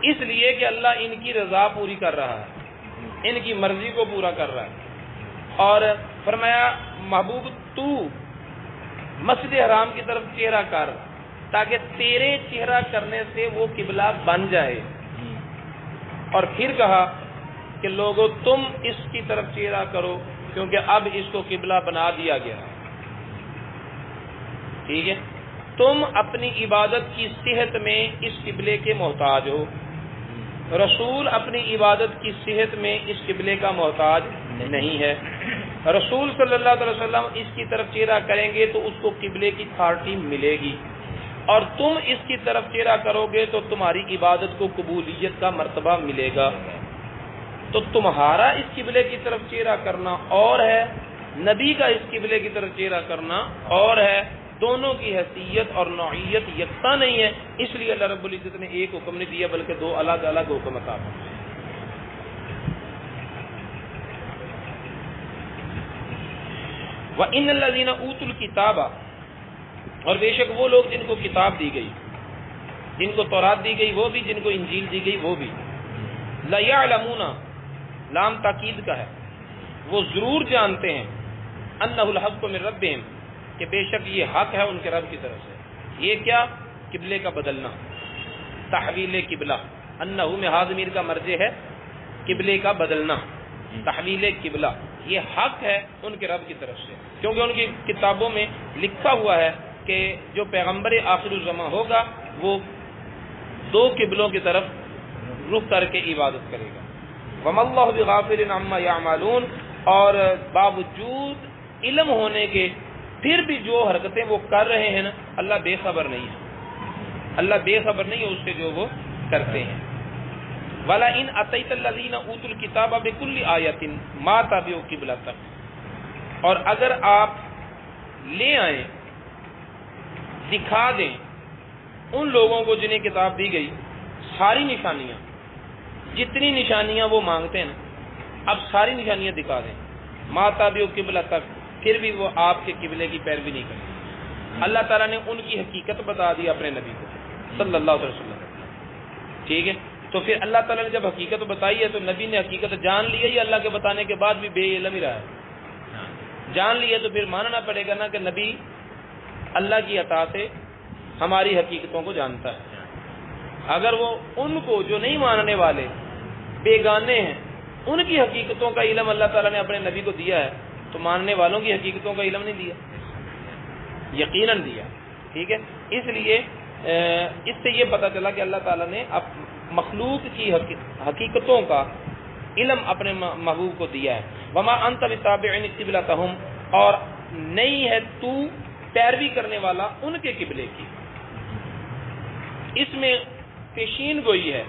اس لیے کہ اللہ ان کی رضا پوری کر رہا ہے، ان کی مرضی کو پورا کر رہا ہے. اور فرمایا محبوب تو مسجد حرام کی طرف چہرہ کر تاکہ تیرے چہرہ کرنے سے وہ قبلہ بن جائے. اور پھر کہا کہ لوگوں تم اس کی طرف چہرہ کرو کیونکہ اب اس کو قبلہ بنا دیا گیا ہے. ٹھیک ہے. تم اپنی عبادت کی صحت میں اس قبلے کے محتاج ہو، رسول اپنی عبادت کی صحت میں اس قبلے کا محتاج نہیں ہے. رسول صلی اللہ علیہ وسلم اس کی طرف چہرہ کریں گے تو اس کو قبلے کی اتھارٹی ملے گی، اور تم اس کی طرف چہرہ کرو گے تو تمہاری عبادت کو قبولیت کا مرتبہ ملے گا. تو تمہارا اس قبلے کی طرف چہرہ کرنا اور ہے، نبی کا اس قبلے کی طرف چہرہ کرنا اور ہے. دونوں کی حیثیت اور نوعیت یکساں نہیں ہے. اس لیے اللہ رب العزت نے ایک حکم نہیں دیا بلکہ دو الگ الگ حکم عطا فرمائے. وَإِنَّ الَّذِينَ أُوتُوا الْكِتَابَ، اور بے شک وہ لوگ جن کو کتاب دی گئی، جن کو تورات دی گئی وہ بھی، جن کو انجیل دی گئی وہ بھی، لَيَعْلَمُونَ، لام تاکید کا ہے، وہ ضرور جانتے ہیں، أَنَّهُ الْحَقُّ مِنْ رَبِّهِمْ، کہ بے شک یہ حق ہے ان کے رب کی طرف سے. یہ کیا؟ قبلے کا بدلنا، تحویل قبلہ. انہو میں حاضمیر کا مرجع ہے، قبلے کا بدلنا، تحویل قبلہ، یہ حق ہے ان کے رب کی طرف سے. کیونکہ ان کی کتابوں میں لکھا ہوا ہے کہ جو پیغمبر آخر الزمان ہوگا وہ دو قبلوں کی طرف رخ کر کے عبادت کرے گا. وَمَا اللَّهُ بِغَافِلٍ عَمَّا يَعْمَلُونَ، اور باوجود علم ہونے کے پھر بھی جو حرکتیں وہ کر رہے ہیں نا، اللہ بے خبر نہیں ہے، اللہ بے خبر نہیں ہے اس سے جو وہ کرتے ہیں. وَلَا إِنْ أَتَيْتَ الَّذِينَ أُوتُوا الْكِتَابَ بِكُلِّ آيَةٍ مَا تَبِعُوا قِبْلَتَكَ، اور اگر آپ لے آئیں، دکھا دیں ان لوگوں کو جنہیں کتاب دی گئی ساری نشانیاں، جتنی نشانیاں وہ مانگتے ہیں نا، اب ساری نشانیاں دکھا دیں، مَا تَبِعُوا قِبْلَتَكَ، پھر بھی وہ آپ کے قبلے کی پیروی نہیں کرتے. اللہ تعالیٰ نے ان کی حقیقت بتا دی اپنے نبی کو صلی اللہ علیہ وسلم. ٹھیک ہے. تو پھر اللہ تعالیٰ نے جب حقیقت بتائی ہے تو نبی نے حقیقت جان لی ہے، یا اللہ کے بتانے کے بعد بھی بے علم ہی رہا ہے؟ جان لی ہے تو پھر ماننا پڑے گا نا کہ نبی اللہ کی عطا سے ہماری حقیقتوں کو جانتا ہے. اگر وہ ان کو جو نہیں ماننے والے بیگانے ہیں ان کی حقیقتوں کا علم اللہ تعالیٰ نے اپنے نبی کو دیا ہے تو ماننے والوں کی حقیقتوں کا علم نہیں دیا؟ یقیناً دیا. ٹھیک ہے. اس لیے اس سے یہ پتہ چلا کہ اللہ تعالیٰ نے اب مخلوق کی حقیقتوں کا علم اپنے محبوب کو دیا ہے. وما انت بتابع قبلتهم، اور نہیں ہے تو پیروی کرنے والا ان کے قبلے کی. اس میں پیشین گوئی ہے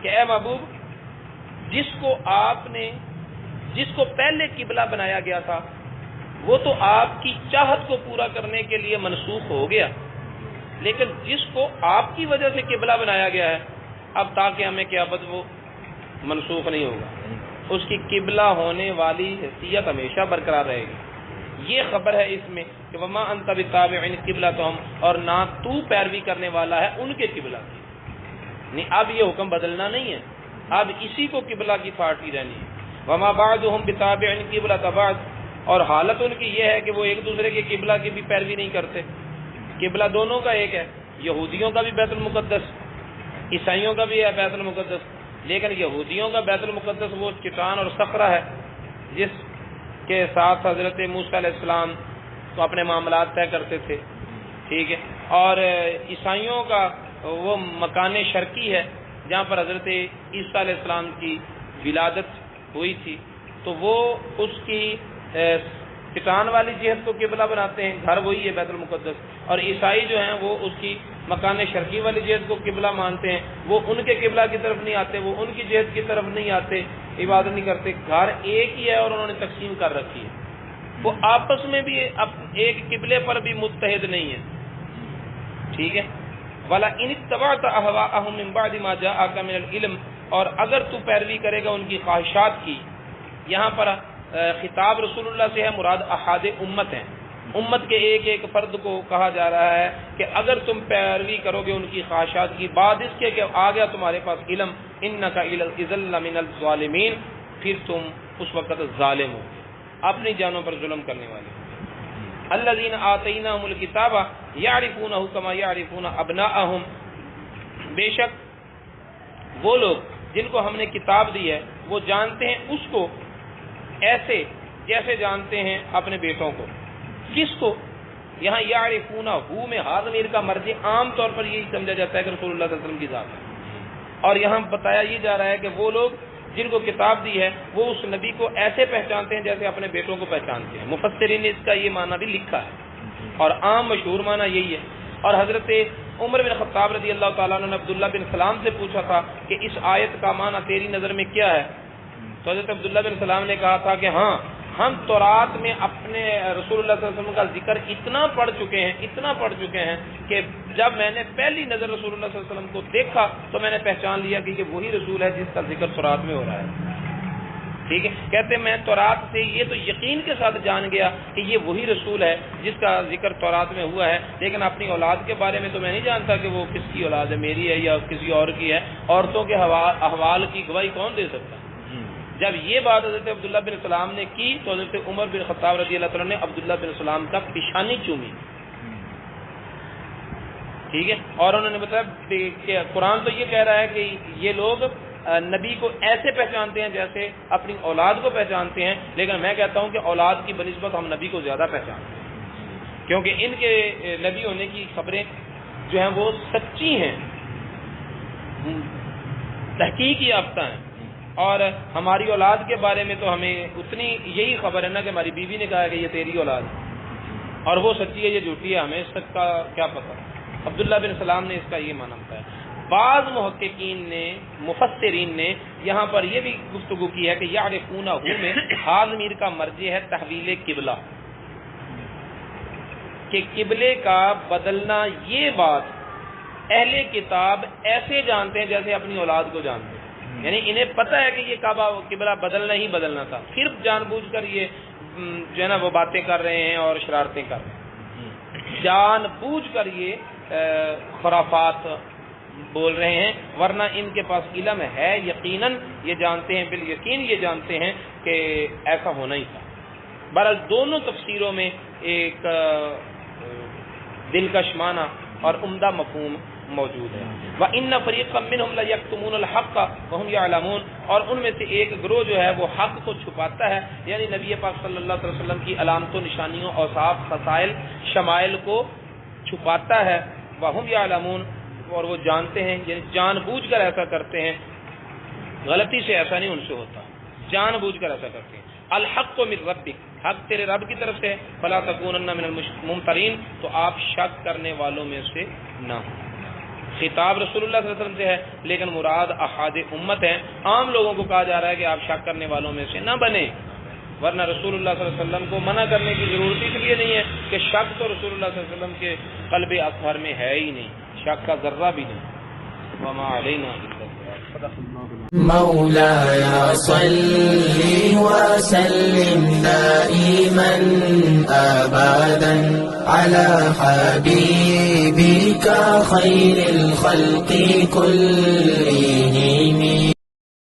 کہ اے محبوب، جس کو پہلے قبلہ بنایا گیا تھا وہ تو آپ کی چاہت کو پورا کرنے کے لیے منسوخ ہو گیا، لیکن جس کو آپ کی وجہ سے قبلہ بنایا گیا ہے اب تاکہ ہمیں قیامت وہ منسوخ نہیں ہوگا، اس کی قبلہ ہونے والی حیثیت ہمیشہ برقرار رہے گی۔ یہ خبر ہے اس میں کہ وما انت بتابع قبلتہم، اور نہ تو پیروی کرنے والا ہے ان کے قبلہ کی، نہیں اب یہ حکم بدلنا نہیں ہے، اب اسی کو قبلہ کی پارٹی رہنی ہے۔ وما بعضهم بتابع قبلۃ بعض، اور حالت ان کی یہ ہے کہ وہ ایک دوسرے کے قبلہ کی بھی پیروی نہیں کرتے، قبلہ دونوں کا ایک ہے، یہودیوں کا بھی بیت المقدس، عیسائیوں کا بھی ہے بیت المقدس، لیکن یہودیوں کا بیت المقدس وہ چٹان اور صخرہ ہے جس کے ساتھ حضرت موسیٰ علیہ السلام تو اپنے معاملات طے کرتے تھے، ٹھیک ہے، اور عیسائیوں کا وہ مکان شرقی ہے جہاں پر حضرت عیسیٰ علیہ السلام کی ولادت ہوئی تھی، تو وہ اس کی چٹان والی جہت کو قبلہ بناتے ہیں، گھر وہی ہے بیت المقدس، اور عیسائی جو ہیں وہ اس کی مکان شرقی والی جہت کو قبلہ مانتے ہیں، وہ ان کے قبلہ کی طرف نہیں آتے، وہ ان کی جہت کی طرف نہیں آتے، عبادت نہیں کرتے، گھر ایک ہی ہے اور انہوں نے تقسیم کر رکھی ہے، وہ آپس میں بھی ایک قبلے پر بھی متحد نہیں ہے، ٹھیک ہے۔ وَلَا إِنِ اتَّبَعْتَ أَهْوَاءَهُم مِّن بَعْدِ مَا جَاءَكَ مِنَ الْعِلْمِ، اور اگر تو پیروی کرے گا ان کی خواہشات کی، یہاں پر خطاب رسول اللہ سے ہے، مراد احاد امت ہیں، امت کے ایک ایک فرد کو کہا جا رہا ہے کہ اگر تم پیروی کرو گے ان کی خواہشات کی، بعد اس کے کہ آ گیا تمہارے پاس علم، انک اذا لمن الظالمین، پھر تم اس وقت ظالم ہو، اپنی جانوں پر ظلم کرنے والے۔ الذین آتیناہم الکتاب یعرفونہ کما یعرفون ابناءہم، بے شک وہ لوگ جن کو ہم نے کتاب دی ہے وہ جانتے ہیں اس کو ایسے جیسے جانتے ہیں اپنے بیٹوں کو۔ کس کو؟ یہاں یعرفونہ ہو میں ہا ضمیر کا مرجع عام طور پر یہی سمجھا جاتا ہے کہ رسول اللہ صلی اللہ علیہ وسلم کی ذات ہے، اور یہاں بتایا یہ جا رہا ہے کہ وہ لوگ جن کو کتاب دی ہے وہ اس نبی کو ایسے پہچانتے ہیں جیسے اپنے بیٹوں کو پہچانتے ہیں۔ مفسرین نے اس کا یہ معنی بھی لکھا ہے اور عام مشہور معنی یہی ہے۔ اور حضرت عمر بن خطاب رضی اللہ تعالیٰ عنہ نے عبداللہ بن سلام سے پوچھا تھا کہ اس آیت کا معنی تیری نظر میں کیا ہے، تو حضرت عبداللہ بن سلام نے کہا تھا کہ ہاں ہم تورات میں اپنے رسول اللہ صلی اللہ علیہ وسلم کا ذکر اتنا پڑھ چکے ہیں کہ جب میں نے پہلی نظر رسول اللہ صلی اللہ علیہ وسلم کو دیکھا تو میں نے پہچان لیا کہ یہ وہی رسول ہے جس کا ذکر تورات میں ہو رہا ہے، ٹھیک ہے۔ کہتے میں تورات سے یہ تو یقین کے ساتھ جان گیا کہ یہ وہی رسول ہے جس کا ذکر تورات میں ہوا ہے، لیکن اپنی اولاد کے بارے میں تو میں نہیں جانتا کہ وہ کس کی اولاد ہے، میری ہے یا کسی اور کی ہے، عورتوں کے احوال کی گواہی کون دے سکتا ہے۔ جب یہ بات حضرت عبداللہ بن سلام نے کی تو حضرت عمر بن خطاب رضی اللہ تعالیٰ نے عبداللہ بن سلام کا پیشانی چومی، ٹھیک ہے، اور انہوں نے بتایا کہ قرآن تو یہ کہہ رہا ہے کہ یہ لوگ نبی کو ایسے پہچانتے ہیں جیسے اپنی اولاد کو پہچانتے ہیں، لیکن میں کہتا ہوں کہ اولاد کی بنسبت ہم نبی کو زیادہ پہچانتے ہیں، کیونکہ ان کے نبی ہونے کی خبریں جو ہیں وہ سچی ہیں، تحقیق یافتہ ہیں، اور ہماری اولاد کے بارے میں تو ہمیں اتنی یہی خبر ہے نا کہ ہماری بیوی نے کہا کہ یہ تیری اولاد ہے، اور وہ سچی ہے یہ جھوٹی ہے ہمیں اس تک کا کیا پتہ۔ عبداللہ بن سلام نے اس کا یہ معنی بتایا۔ بعض محققین نے مفسرین نے یہاں پر یہ بھی گفتگو کی ہے کہ یعرفونہ میں ہا ضمیر کا مرجع ہے تحویل قبلہ، کہ قبلے کا بدلنا، یہ بات اہل کتاب ایسے جانتے ہیں جیسے اپنی اولاد کو جانتے ہیں، یعنی انہیں پتہ ہے کہ یہ کعبہ قبلہ بدلنا ہی بدلنا تھا، پھر جان بوجھ کر یہ جو ہے نا وہ باتیں کر رہے ہیں اور شرارتیں کر رہے ہیں، جان بوجھ کر یہ خرافات بول رہے ہیں، ورنہ ان کے پاس علم ہے، یقیناً یہ جانتے ہیں، بالیقین یہ جانتے ہیں کہ ایسا ہونا ہی تھا۔ بہرحال دونوں تفسیروں میں ایک دلکش معنی اور عمدہ مفہوم موجود ہے۔ وَإِنَّ فَرِيقًا مِّنْهُمْ لَيَكْتُمُونَ الْحَقَّ وَهُمْ يَعْلَمُونَ، اور ان میں سے ایک گروہ جو ہے وہ حق کو چھپاتا ہے، یعنی نبی پاک صلی اللہ علیہ وسلم کی علامتوں، نشانیوں، اوصاف، خصائل، شمائل کو چھپاتا ہے۔ وَهُمْ يَعْلَمُونَ، اور وہ جانتے ہیں، یعنی جان بوجھ کر ایسا کرتے ہیں، غلطی سے ایسا نہیں ان سے ہوتا، جان بوجھ کر ایسا کرتے ہیں۔ الحق من ربک، حق تیرے رب کی طرف سے، فلا تکونن من الممترین، تو آپ شک کرنے والوں میں سے نہ ہوں۔ خطاب رسول اللہ صلی اللہ علیہ وسلم سے ہے، لیکن مراد احاد امت ہے، عام لوگوں کو کہا جا رہا ہے کہ آپ شک کرنے والوں میں سے نہ بنے، ورنہ رسول اللہ صلی اللہ علیہ وسلم کو منع کرنے کی ضرورت اس لیے نہیں ہے کہ شک تو رسول اللہ صلی اللہ علیہ وسلم کے قلب اطہر میں ہے ہی نہیں، شک کا ذرہ بھی نہیں۔ وما علینا الا البلاغ۔ صدق اللہ العظیم۔ مولاي صل وسلم دائما أبدا على حبيبك خير الخلق كلهم